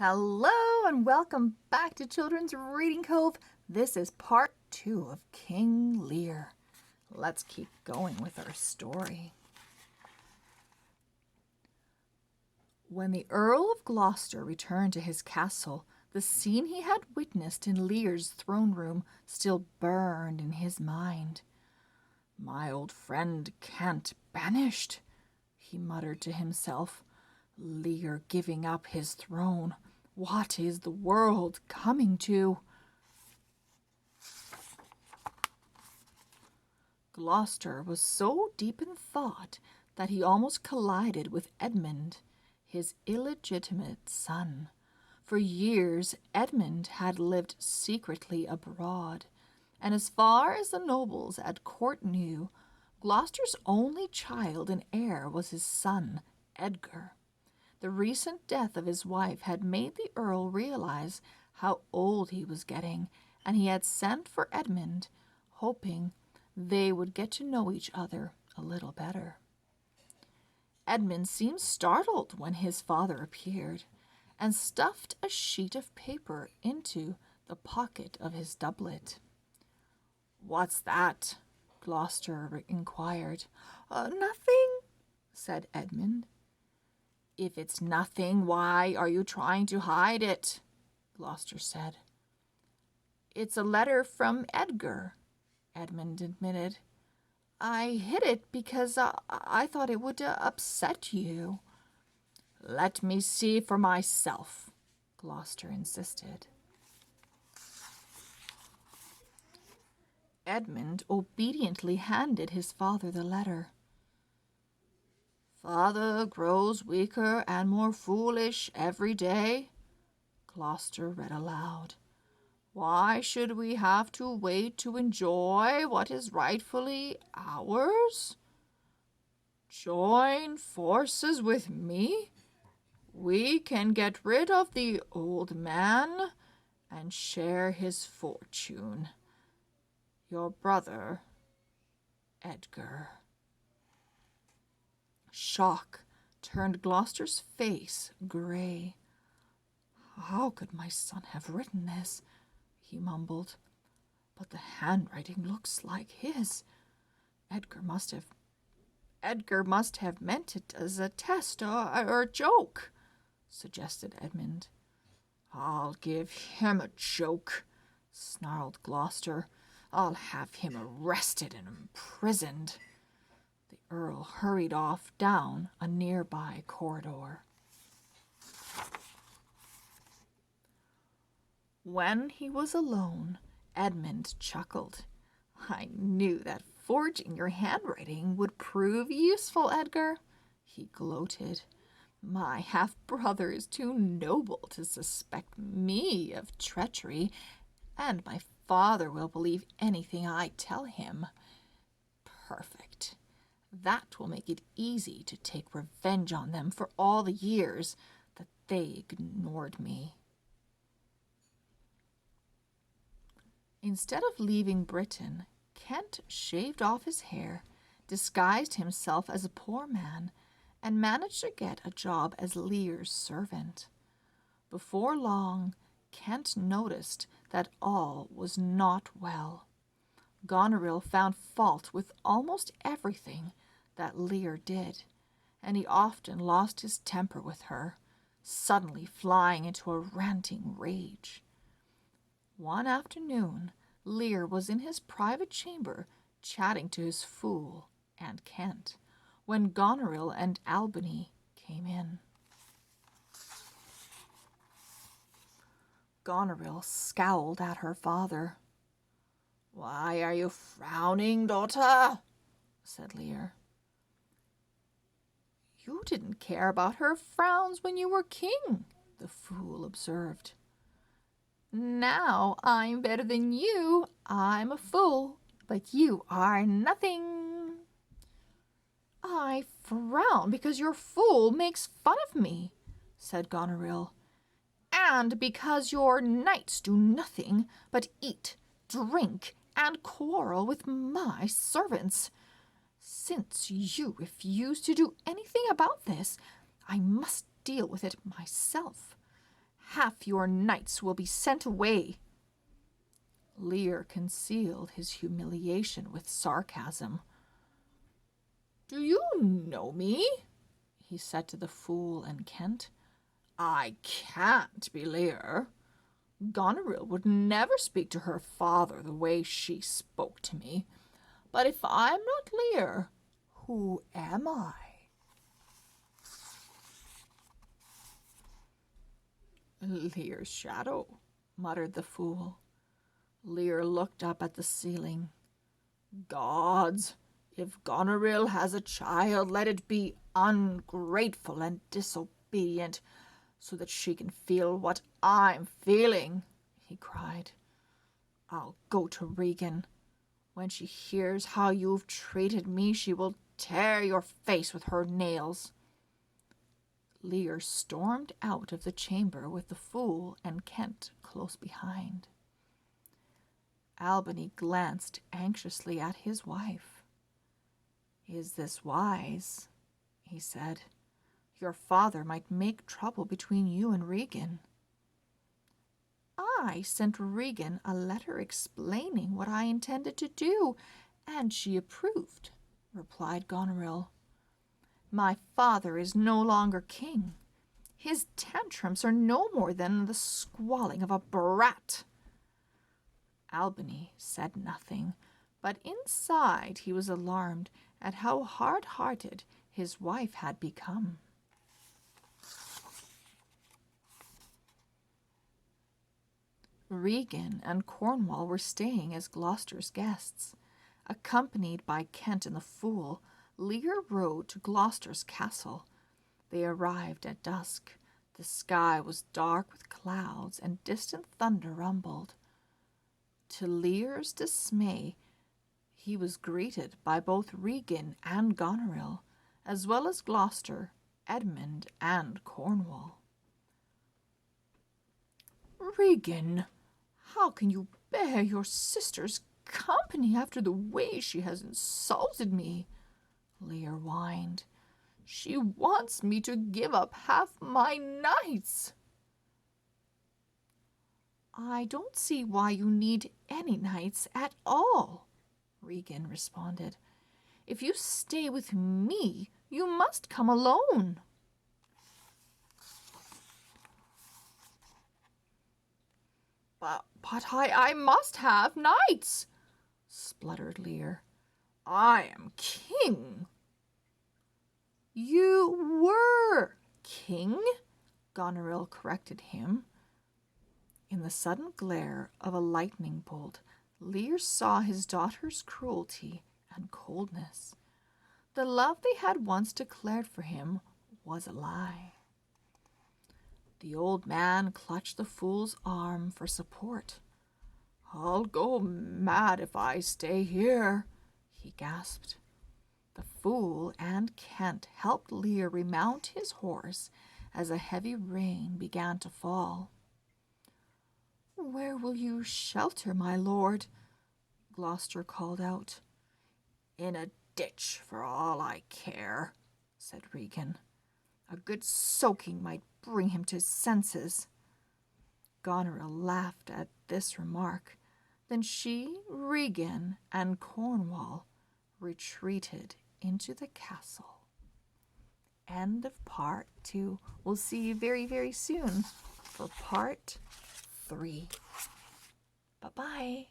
Hello and welcome back to Children's Reading Cove. This is part 2 of King Lear. Let's keep going with our story. When the Earl of Gloucester returned to his castle, the scene he had witnessed in Lear's throne room still burned in his mind. "My old friend Kent banished," he muttered to himself. "Lear giving up his throne. What is the world coming to?" Gloucester was so deep in thought that he almost collided with Edmund, his illegitimate son. For years Edmund had lived secretly abroad, and as far as the nobles at court knew, Gloucester's only child and heir was his son, Edgar. The recent death of his wife had made the Earl realize how old he was getting, and he had sent for Edmund, hoping they would get to know each other a little better. Edmund seemed startled when his father appeared, and stuffed a sheet of paper into the pocket of his doublet. "What's that?" Gloucester inquired. Nothing," said Edmund. "If it's nothing, why are you trying to hide it?" Gloucester said. "It's a letter from Edgar," Edmund admitted. "I hid it because I thought it would upset you." "Let me see for myself," Gloucester insisted. Edmund obediently handed his father the letter. "Father grows weaker and more foolish every day," Gloucester read aloud. "Why should we have to wait to enjoy what is rightfully ours? Join forces with me? We can get rid of the old man and share his fortune. Your brother, Edgar." Shock turned Gloucester's face gray. "How could my son have written this?" he mumbled. "But the handwriting looks like his. Edgar must have meant it as a test or a joke," suggested Edmund. "I'll give him a joke," snarled Gloucester. "I'll have him arrested and imprisoned." The Earl hurried off down a nearby corridor. When he was alone, Edmund chuckled. "I knew that forging your handwriting would prove useful, Edgar," he gloated. "My half-brother is too noble to suspect me of treachery, and my father will believe anything I tell him. Perfect. That will make it easy to take revenge on them for all the years that they ignored me." Instead of leaving Britain, Kent shaved off his hair, disguised himself as a poor man, and managed to get a job as Lear's servant. Before long, Kent noticed that all was not well. Goneril found fault with almost everything that Lear did, and he often lost his temper with her, suddenly flying into a ranting rage. One afternoon, Lear was in his private chamber chatting to his fool and Kent, when Goneril and Albany came in. Goneril scowled at her father. "Why are you frowning, daughter?" said Lear. "You didn't care about her frowns when you were king," the fool observed. "Now I'm better than you. I'm a fool, but you are nothing." "I frown because your fool makes fun of me," said Goneril, "and because your knights do nothing but eat, drink, and quarrel with my servants. Since you refuse to do anything about this, I must deal with it myself. half your knights will be sent away." Lear concealed his humiliation with sarcasm. "Do you know me?" he said to the fool and Kent. "I can't be Lear. Goneril would never speak to her father the way she spoke to me. But if I'm not Lear, who am I?" "Lear's shadow," muttered the fool. Lear looked up at the ceiling. "Gods, if Goneril has a child, let it be ungrateful and disobedient, so that she can feel what I'm feeling," he cried. "I'll go to Regan. When she hears how you've treated me, she will tear your face with her nails." Lear stormed out of the chamber with the fool and Kent close behind. Albany glanced anxiously at his wife. "Is this wise?" he said. "Your father might make trouble between you and Regan." "I sent Regan a letter explaining what I intended to do, and she approved," replied Goneril. "My father is no longer king. His tantrums are no more than the squalling of a brat." Albany said nothing, but inside he was alarmed at how hard-hearted his wife had become. Regan and Cornwall were staying as Gloucester's guests. Accompanied by Kent and the fool, Lear rode to Gloucester's castle. They arrived at dusk. The sky was dark with clouds, and distant thunder rumbled. To Lear's dismay, he was greeted by both Regan and Goneril, as well as Gloucester, Edmund, and Cornwall. "Regan, how can you bear your sister's company after the way she has insulted me?" Lear whined. "She wants me to give up half my knights." "I don't see why you need any knights at all," Regan responded. "If you stay with me, you must come alone." But I must have knights," spluttered Lear. "I am king." "You were king," Goneril corrected him. In the sudden glare of a lightning bolt, Lear saw his daughter's cruelty and coldness. The love they had once declared for him was a lie. The old man clutched the fool's arm for support. "I'll go mad if I stay here," he gasped. The fool and Kent helped Lear remount his horse as a heavy rain began to fall. "Where will you shelter, my lord?" Gloucester called out. "In a ditch, for all I care," said Regan. "A good soaking might bring him to his senses." Goneril laughed at this remark. Then she, Regan, and Cornwall retreated into the castle. End of part 2. We'll see you very, very soon for part 3. Bye-bye.